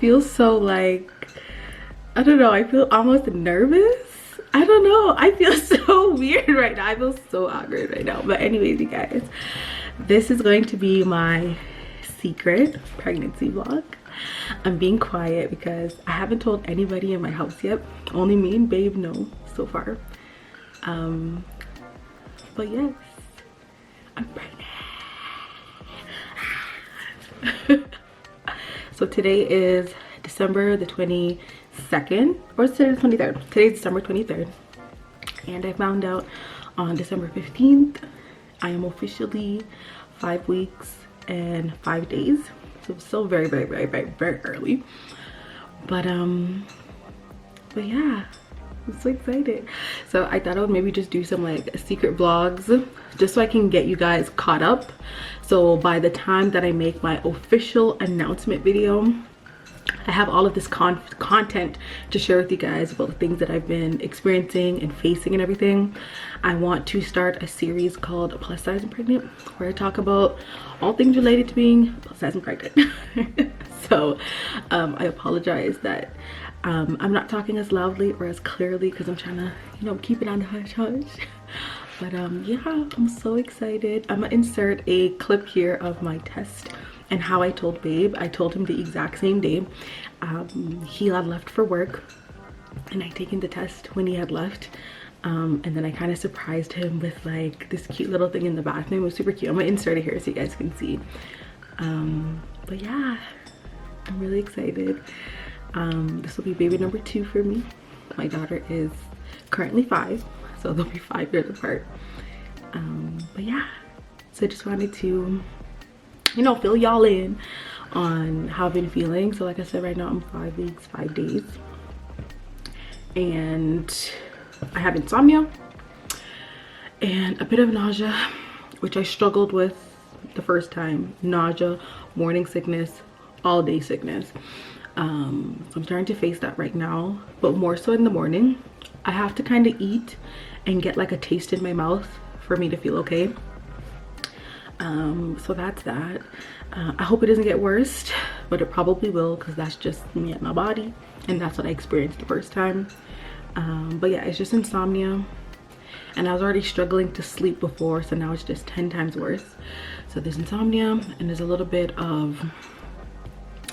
feel so like, I don't know, I feel almost nervous. I don't know, I feel so weird right now. I feel so awkward right now. But anyways, you guys, this is going to be my secret pregnancy vlog. I'm being quiet because I haven't told anybody in my house yet. Only me and babe know so far. But yes, I'm pregnant. So today is December the 22nd, or is today the 23rd? Today's December 23rd. And I found out on December 15th, I am officially 5 weeks and 5 days. So it's still very early. But yeah, I'm so excited. So I thought I would maybe just do some like secret vlogs just so I can get you guys caught up. So by the time that I make my official announcement video, I have all of this content to share with you guys about the things that I've been experiencing and facing and everything. I want to start a series called Plus Size and Pregnant, where I talk about all things related to being plus size and pregnant. So I apologize that I'm not talking as loudly or as clearly because I'm trying to, you know, keep it on the hush hush. But yeah, I'm so excited. I'm gonna insert a clip here of my test and how I told babe. I told him the exact same day. He had left for work and I'd taken the test when he had left. And then I kind of surprised him with like this cute little thing in the bathroom. It was super cute. I'm gonna insert it here so you guys can see. But yeah, I'm really excited. This will be baby number 2 for me. My daughter is currently 5, so they'll be 5 years apart. But yeah, so I just wanted to, you know, fill y'all in on how I've been feeling. So like I said, right now I'm 5 weeks 5 days and I have insomnia and a bit of nausea, which I struggled with the first time. Nausea, morning sickness, all day sickness. So I'm starting to face that right now, but more so in the morning. I have to kind of eat and get like a taste in my mouth for me to feel okay. So that's that. I hope it doesn't get worse, but it probably will because that's just me and my body, and that's what I experienced the first time. But yeah, it's just insomnia, and I was already struggling to sleep before, so now it's just 10 times worse. So there's insomnia and there's a little bit of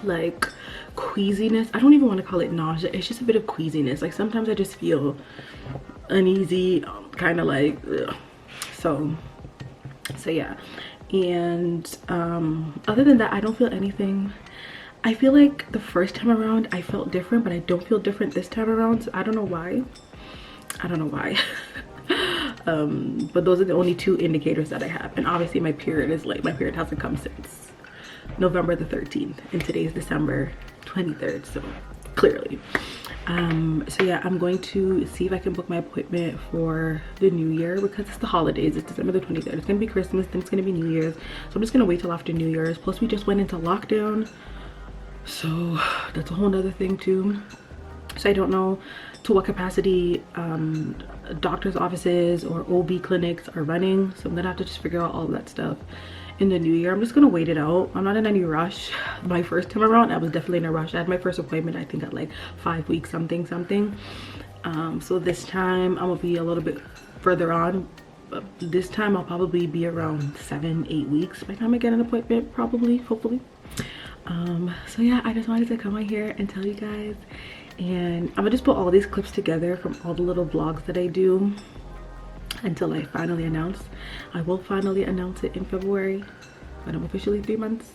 like queasiness. I don't even want to call it nausea, it's just a bit of queasiness. Like sometimes I just feel uneasy, kind of like ugh. So yeah. And other than that, I don't feel anything. I feel like the first time around I felt different, but I don't feel different this time around. So I don't know why. But those are the only 2 indicators that I have. And obviously my period is late. My period hasn't come since November the 13th, and today's December 23rd, so clearly. So yeah, I'm going to see if I can book my appointment for the new year because it's the holidays. It's December the 23rd. It's gonna be Christmas, then it's gonna be New Year's, so I'm just gonna wait till after New Year's. Plus we just went into lockdown, so that's a whole nother thing too. So I don't know to what capacity doctors' offices or OB clinics are running, so I'm gonna have to just figure out all of that stuff in the new year. I'm just gonna wait it out. I'm not in any rush. My first time around I was definitely in a rush. I had my first appointment I think at like 5 weeks something. So this time I'm gonna be a little bit further on. But this time I'll probably be around 7-8 weeks by the time I get an appointment, probably, hopefully. So yeah, I just wanted to come on here and tell you guys, and I'm gonna just put all these clips together from all the little vlogs that I do until I finally announce. I will finally announce it in February, but I'm officially 3 months.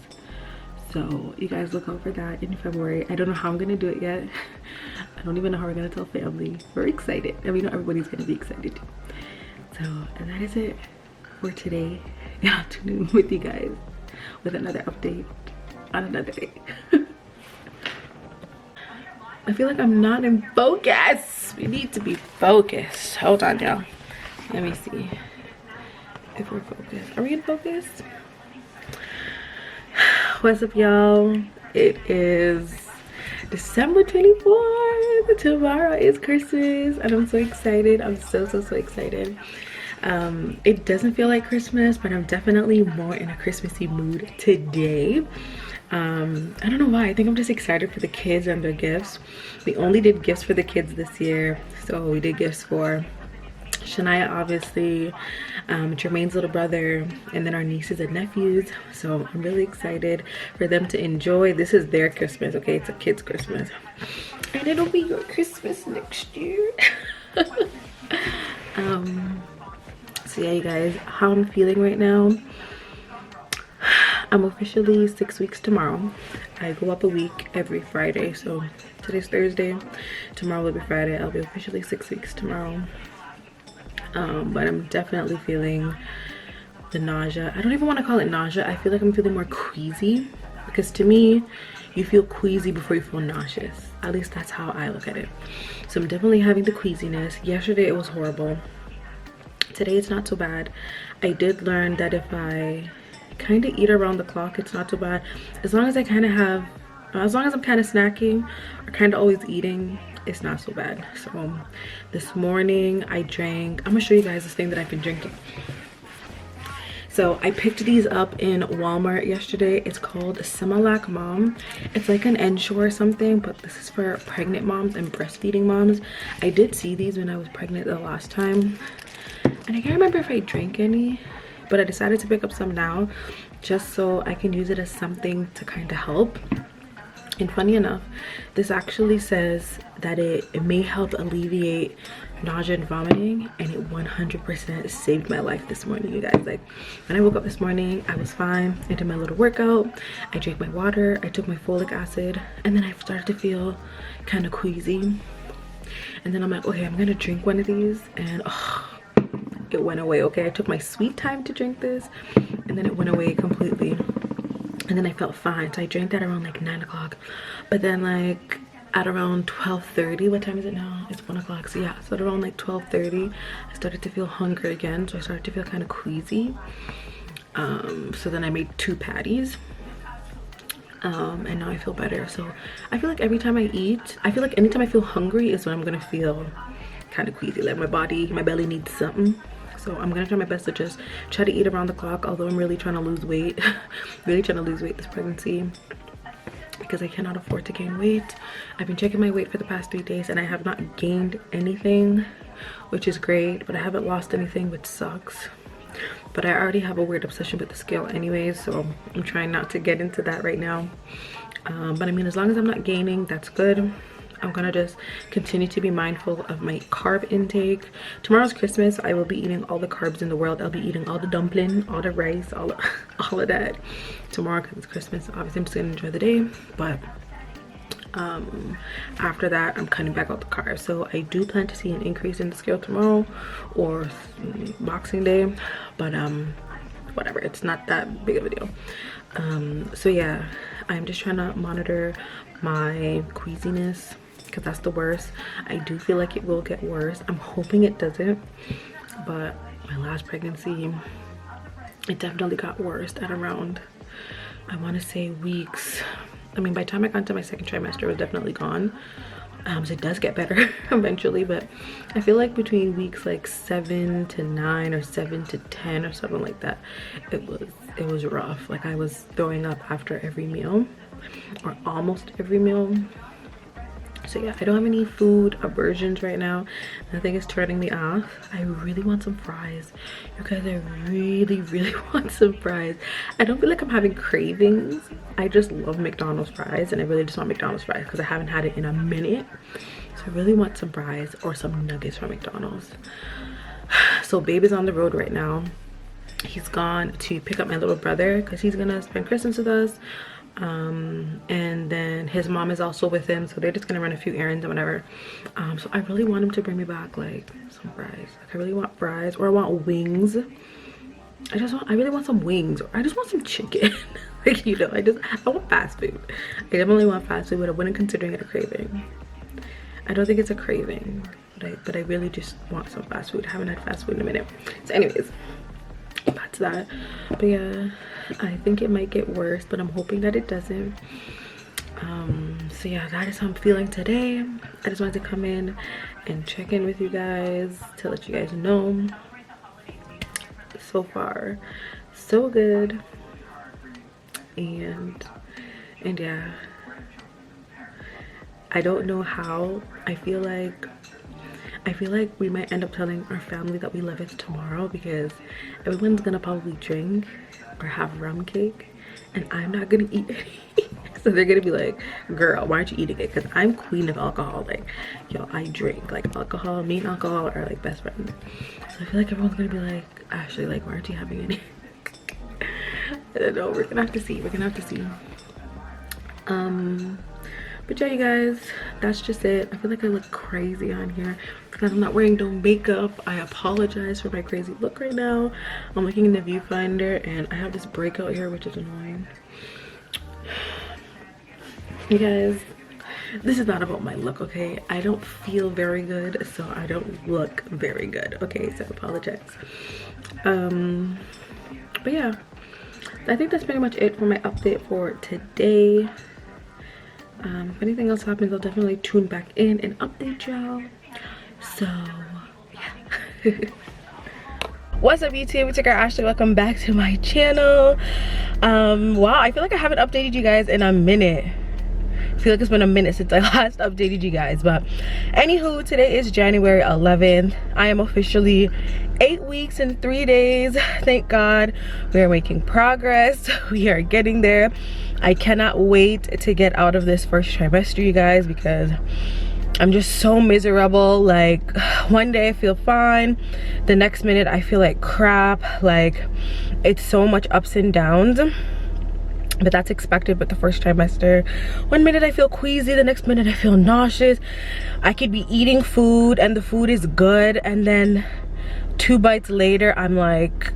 So you guys look out for that in February. I don't know how I'm gonna do it yet. I don't even know how we're gonna tell family. We're excited. I mean, everybody's gonna be excited too. So, and that is it for today. And I'll tune in with you guys with another update on another day. I feel like I'm not in focus. We need to be focused. Hold on, y'all. Let me see if we're focused. Are we in focus? What's up, y'all? It is December 24th. Tomorrow is Christmas and I'm so excited. I'm so excited. It doesn't feel like Christmas, but I'm definitely more in a Christmassy mood today. I don't know why. I think I'm just excited for the kids and their gifts. We only did gifts for the kids this year, so we did gifts for Shania, obviously, Jermaine's little brother, and then our nieces and nephews. So I'm really excited for them to enjoy. This is their Christmas, okay? It's a kid's Christmas, and it'll be your Christmas next year. So yeah, you guys, how I'm feeling right now. I'm officially 6 weeks tomorrow. I go up a week every Friday, so today's Thursday, tomorrow will be Friday. I'll be officially 6 weeks tomorrow. But I'm definitely feeling the nausea. I don't even want to call it nausea. I feel like I'm feeling more queasy, because to me, you feel queasy before you feel nauseous. At least that's how I look at it. So I'm definitely having the queasiness. Yesterday it was horrible. Today it's not so bad. I did learn that if I kind of eat around the clock, it's not so bad. As long as I'm kind of snacking or kind of always eating, it's not so bad. So this morning I drank, I'm gonna show you guys this thing that I've been drinking. So I picked these up in Walmart yesterday. It's called Similac Mom. It's like an Ensure or something, but this is for pregnant moms and breastfeeding moms. I did see these when I was pregnant the last time, and I can't remember if I drank any, but I decided to pick up some now just so I can use it as something to kind of help. And funny enough, this actually says that it may help alleviate nausea and vomiting, and it 100% saved my life this morning, you guys. Like, when I woke up this morning, I was fine. I did my little workout, I drank my water, I took my folic acid, and then I started to feel kind of queasy. And then I'm like, okay, I'm gonna drink one of these, and it went away. Okay, I took my sweet time to drink this, and then it went away completely, and then I felt fine. So I drank that around like 9 o'clock, but then like at around 12:30, what time is it now? It's 1 o'clock. So yeah, so at around like 12:30 I started to feel hungry again, so I started to feel kind of queasy. So then I made 2 patties, and now I feel better. So I feel like every time I eat, I feel like anytime I feel hungry is when I'm gonna feel kind of queasy, like my belly needs something. So I'm gonna try my best to just try to eat around the clock, although I'm really trying to lose weight. Really trying to lose weight this pregnancy, because I cannot afford to gain weight. I've been checking my weight for the past 3 days, and I have not gained anything, which is great, but I haven't lost anything, which sucks. But I already have a weird obsession with the scale anyways, so I'm trying not to get into that right now. But I mean, as long as I'm not gaining, that's good. I'm gonna just continue to be mindful of my carb intake. Tomorrow's Christmas. I will be eating all the carbs in the world. I'll be eating all the dumpling, all the rice, all of that tomorrow, because it's Christmas. Obviously I'm just gonna enjoy the day, but after that I'm cutting back out the carbs. So I do plan to see an increase in the scale tomorrow or Boxing Day, but whatever, it's not that big of a deal. So yeah, I'm just trying to monitor my queasiness, because that's the worst. I do feel like it will get worse. I'm hoping it doesn't, but my last pregnancy, it definitely got worse at around, I want to say weeks. I mean, by the time I got into my second trimester, it was definitely gone. So it does get better eventually, but I feel like between weeks like 7 to 9 or 7 to 10 or something like that, it was rough. Like, I was throwing up after every meal, or almost every meal. So yeah, I don't have any food aversions right now. Nothing is turning me off. I really want some fries, you guys. I really want some fries. I don't feel like I'm having cravings. I just love McDonald's fries, and I really just want McDonald's fries because I haven't had it in a minute. So I really want some fries or some nuggets from McDonald's. So babe is on the road right now. He's gone to pick up my little brother because he's gonna spend Christmas with us. And then his mom is also with him, so they're just gonna run a few errands and whatever. So I really want him to bring me back like some fries. Like, I really want fries, or I want wings. I really want some wings, or I just want some chicken. Like, you know, I want fast food. I definitely want fast food, but I wouldn't consider it a craving. I don't think it's a craving, but I really just want some fast food. I haven't had fast food in a minute. So anyways, that's that. But yeah, I think it might get worse, but I'm hoping that it doesn't. So yeah, that is how I'm feeling today. I just wanted to come in and check in with you guys to let you guys know. So far so good, and And yeah, I don't know how. I feel like we might end up telling our family that we love it tomorrow, because everyone's gonna probably drink or have rum cake and I'm not gonna eat any. So they're gonna be like, girl, why aren't you eating it? Because I'm queen of alcohol. Like, yo, I drink. Like, alcohol, me and alcohol are like best friends. So I feel like everyone's gonna be like, Ashley, like, why aren't you having any? I don't know, we're gonna have to see. But yeah, you guys, that's just it. I feel like I look crazy on here because I'm not wearing no makeup. I apologize for my crazy look right now. I'm looking in the viewfinder and I have this breakout here, which is annoying. You guys, this is not about my look, okay? I don't feel very good, so I don't look very good, okay? So I apologize. But yeah, I think that's pretty much it for my update for today. If anything else happens, I'll definitely tune back in and update y'all. So yeah. What's up, YouTube? It's your girl Ashley. Welcome back to my channel. Wow, I feel like I haven't updated you guys in a minute. I feel like it's been a minute since I last updated you guys, but anywho, today is January 11th. I am officially 8 weeks and 3 days. Thank God we are making progress. We are getting there. I cannot wait to get out of this first trimester, you guys, because I'm just so miserable. Like, one day I feel fine, the next minute I feel like crap. Like, it's so much ups and downs, but that's expected with the first trimester. One minute I feel queasy, the next minute I feel nauseous. I could be eating food and the food is good, and then 2 bites later I'm like,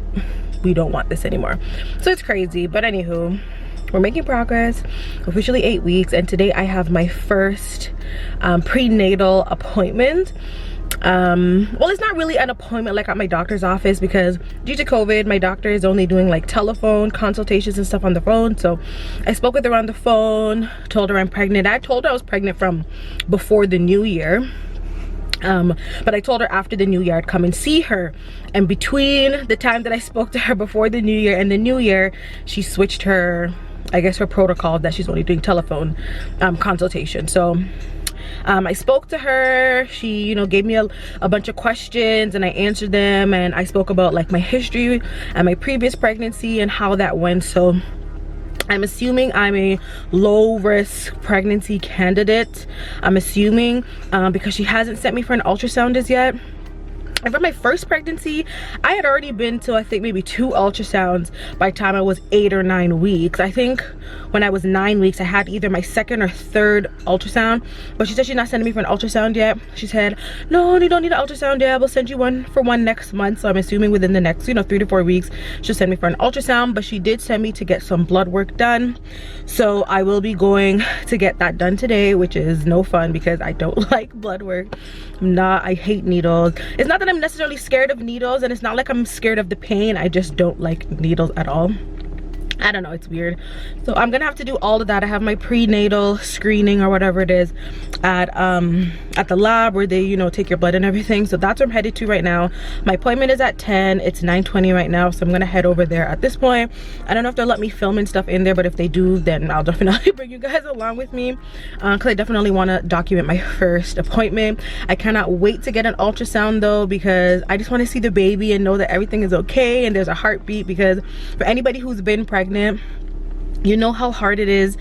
we don't want this anymore. So it's crazy. But anywho, we're making progress. Officially 8 weeks, and today I have my first prenatal appointment. Well, it's not really an appointment like at my doctor's office, because due to COVID, my doctor is only doing like telephone consultations and stuff on the phone. So I spoke with her on the phone, told her I'm pregnant. I told her I was pregnant from before the new year. But I told her after the new year I'd come and see her, and between the time that I spoke to her before the new year and the new year, she switched her, I guess, her protocol that she's only doing telephone consultation. So I spoke to her. She, you know, gave me a bunch of questions and I answered them, and I spoke about like my history and my previous pregnancy and how that went. So I'm assuming I'm a low risk pregnancy candidate. I'm assuming because she hasn't sent me for an ultrasound as yet. And for my first pregnancy, I had already been to, I think, maybe 2 ultrasounds by the time I was 8 or 9 weeks. I think when I was 9 weeks, I had either my 2nd or 3rd ultrasound, but she said she's not sending me for an ultrasound yet. She said, no, you don't need an ultrasound yet. We'll send you one next month. So I'm assuming within the next, 3 to 4 weeks, she'll send me for an ultrasound. But she did send me to get some blood work done. So I will be going to get that done today, which is no fun because I don't like blood work. I hate needles. It's not that I'm necessarily scared of needles, and it's not like I'm scared of the pain. I just don't like needles at all. I don't know, it's weird. So I'm gonna have to do all of that. I have my prenatal screening or whatever it is at the lab where they, take your blood and everything. So that's where I'm headed to right now. My appointment is at 10. It's 9:20 right now, so I'm gonna head over there at this point. I don't know if they'll let me film and stuff in there, but if they do, then I'll definitely bring you guys along with me, because I definitely want to document my first appointment. I cannot wait to get an ultrasound though, because I just want to see the baby and know that everything is okay and there's a heartbeat. Because for anybody who's been pregnant, you know how hard it is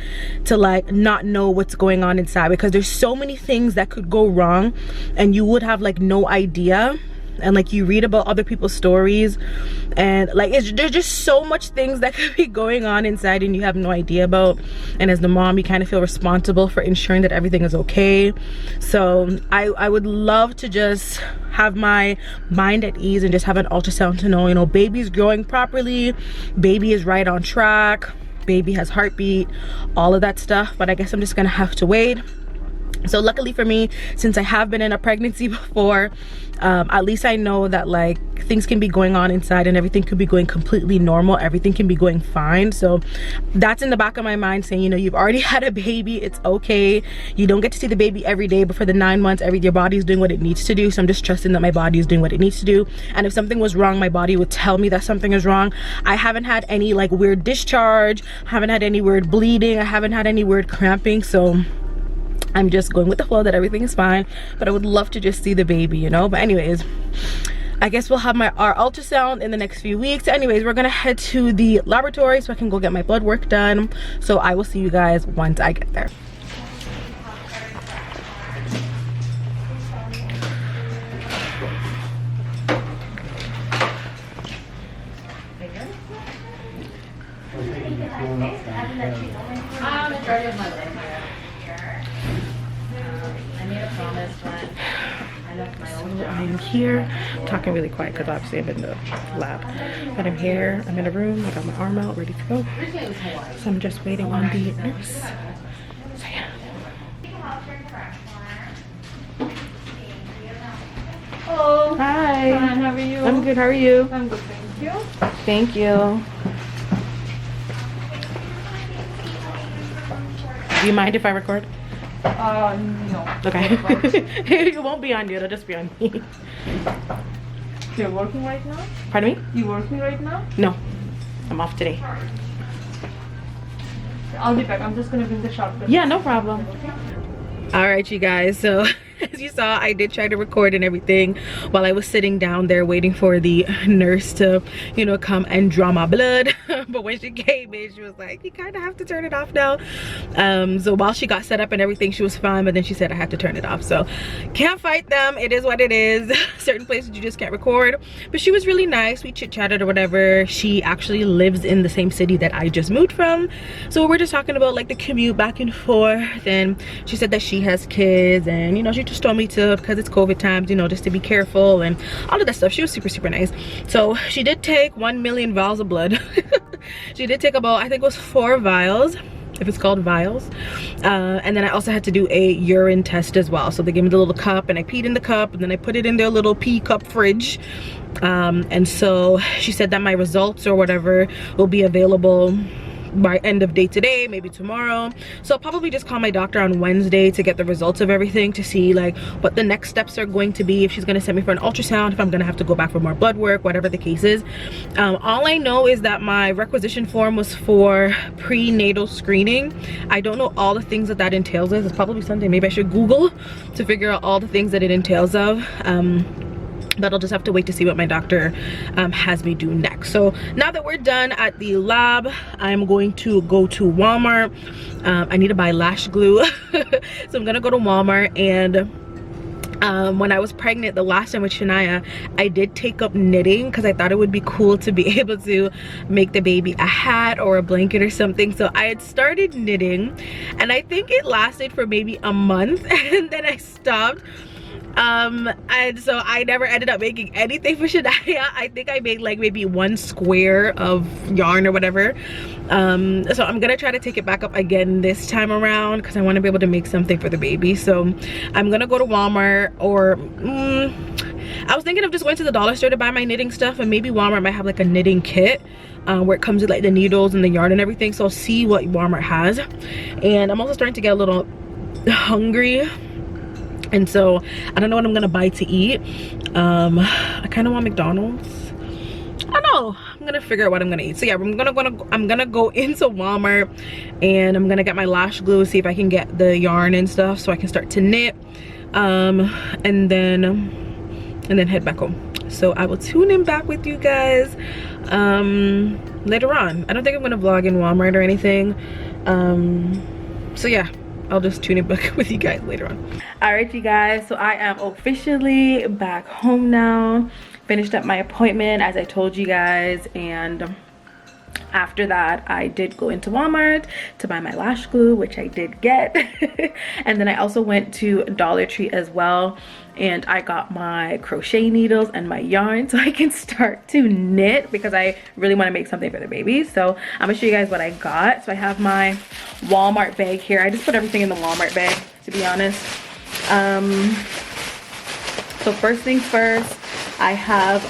to like not know what's going on inside, because there's so many things that could go wrong and you would have like no idea. And like you read about other people's stories, and like there's just so much things that could be going on inside and you have no idea about. And as the mom, you kind of feel responsible for ensuring that everything is okay. So I would love to just have my mind at ease and just have an ultrasound to know, baby's growing properly, baby is right on track, baby has heartbeat, all of that stuff. But I guess I'm just gonna have to wait. So luckily for me, since I have been in a pregnancy before, at least I know that like things can be going on inside and everything could be going completely normal. Everything can be going fine. So that's in the back of my mind saying, you know, you've already had a baby. It's okay. You don't get to see the baby every day, but for the 9 months, your body is doing what it needs to do. So I'm just trusting that my body is doing what it needs to do. And if something was wrong, my body would tell me that something is wrong. I haven't had any like weird discharge. Haven't had any weird bleeding. I haven't had any weird cramping. So I'm just going with the flow that everything is fine, but I would love to just see the baby, you know. But anyways, I guess we'll have our ultrasound in the next few weeks. Anyways, we're gonna head to the laboratory so I can go get my blood work done. So I will see you guys once I get there. I'm here, I'm talking really quiet because obviously I'm in the lab, but I'm here, I'm in a room, I got my arm out, ready to go. So I'm just waiting on the nurse. So yeah. Hello. Hi. Hi, how are you? I'm good, how are you? I'm good, thank you. Thank you. Do you mind if I record? No. Okay. It won't be on you, it'll just be on me. You're working right now? Pardon me? You working right now? No, I'm off today. I'll be back. I'm just gonna bring the shotgun. Yeah, no problem. All right, you guys, so as you saw, I did try to record and everything while I was sitting down there waiting for the nurse to, you know, come and draw my blood. But when she came in, she was like, you kind of have to turn it off now. So while she got set up and everything, she was fine, but then she said I had to turn it off. So can't fight them, it is what it is. Certain places you just can't record. But she was really nice, we chit-chatted or whatever. She actually lives in the same city that I just moved from, so we're just talking about like the commute back and forth. And she said that she has kids, and you know, she just told me to, because it's COVID times, you know, just to be careful and all of that stuff. She was super nice. So she did take 1 million vials of blood. She did take about, I think it was 4 vials, if it's called vials. And then I also had to do a urine test as well. So they gave me the little cup and I peed in the cup, and then I put it in their little pee cup fridge. And so she said that my results or whatever will be available by end of day today, maybe tomorrow. So I'll probably just call my doctor on Wednesday to get the results of everything, to see like what the next steps are going to be, if she's going to send me for an ultrasound, if I'm going to have to go back for more blood work, whatever the case is. All I know is that my requisition form was for prenatal screening. I don't know all the things that that entails. It's probably something maybe I should Google to figure out all the things that it entails of. But I'll just have to wait to see what my doctor has me do next. So now that we're done at the lab, I'm going to go to Walmart. I need to buy lash glue. So I'm gonna go to Walmart. And when I was pregnant the last time with Shania, I did take up knitting because I thought it would be cool to be able to make the baby a hat or a blanket or something. So I had started knitting, and I think it lasted for maybe a month, and then I stopped. And so I never ended up making anything for Shania. I think I made like maybe 1 square of yarn or whatever. So I'm gonna try to take it back up again this time around because I want to be able to make something for the baby. So I'm gonna go to Walmart, or I was thinking of just going to the dollar store to buy my knitting stuff, and maybe Walmart might have like a knitting kit where it comes with like the needles and the yarn and everything. So I'll see what Walmart has. And I'm also starting to get a little hungry, and so I don't know what I'm gonna buy to eat. I kind of want McDonald's. I don't know, I'm gonna figure out what I'm gonna eat. So yeah, I'm gonna go into Walmart, and I'm gonna get my lash glue, see if I can get the yarn and stuff so I can start to knit, and then head back home. So I will tune in back with you guys later on. I don't think I'm gonna vlog in Walmart or anything. So yeah, I'll just tune in back with you guys later on. All right, you guys, so I am officially back home now. Finished up my appointment, as I told you guys, and after that I did go into Walmart to buy my lash glue, which I did get. And then I also went to Dollar Tree as well, and I got my crochet needles and my yarn so I can start to knit, because I really want to make something for the baby. So I'm gonna show you guys what I got. So I have my Walmart bag here. I just put everything in the Walmart bag. to be honest. So first things first, I have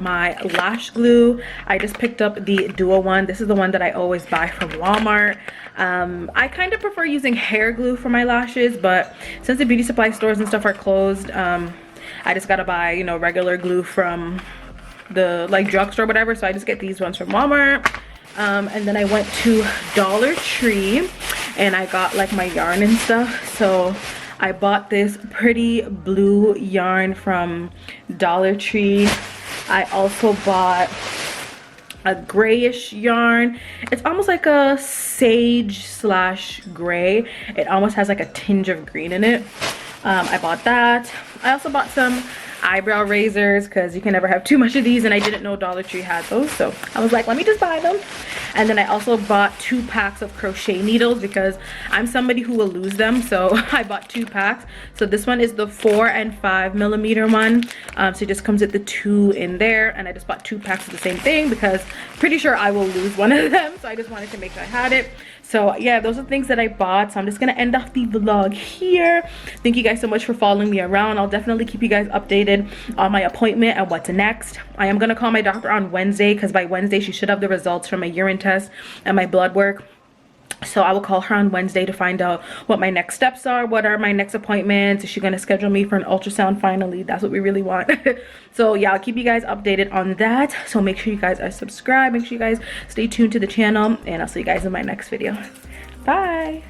my lash glue. I just picked up the duo one. This is the one that I always buy from Walmart. I kind of prefer using hair glue for my lashes, but since the beauty supply stores and stuff are closed, I just gotta buy, you know, regular glue from the like drugstore or whatever. So I just get these ones from Walmart. And then I went to Dollar Tree and I got like my yarn and stuff. So I bought this pretty blue yarn from Dollar Tree. I also bought a grayish yarn. It's almost like a sage slash gray. It almost has like a tinge of green in it. I bought that. I also bought some eyebrow razors because you can never have too much of these, and I didn't know Dollar Tree had those, so I was like, let me just buy them. And then I also bought 2 packs of crochet needles because I'm somebody who will lose them, so I bought 2 packs. So this one is the 4 and 5 millimeter one, so it just comes with the 2 in there, and I just bought 2 packs of the same thing because pretty sure I will lose one of them, so I just wanted to make sure I had it. So yeah, those are things that I bought. So I'm just gonna end off the vlog here. Thank you guys so much for following me around. I'll definitely keep you guys updated on my appointment and what's next. I am gonna call my doctor on Wednesday because by Wednesday she should have the results from my urine test and my blood work. So I will call her on Wednesday to find out what my next steps are, what are my next appointments. Is she going to schedule me for an ultrasound finally? That's what we really want. So yeah, I'll keep you guys updated on that. So make sure you guys are subscribed. Make sure you guys stay tuned to the channel, and I'll see you guys in my next video. Bye.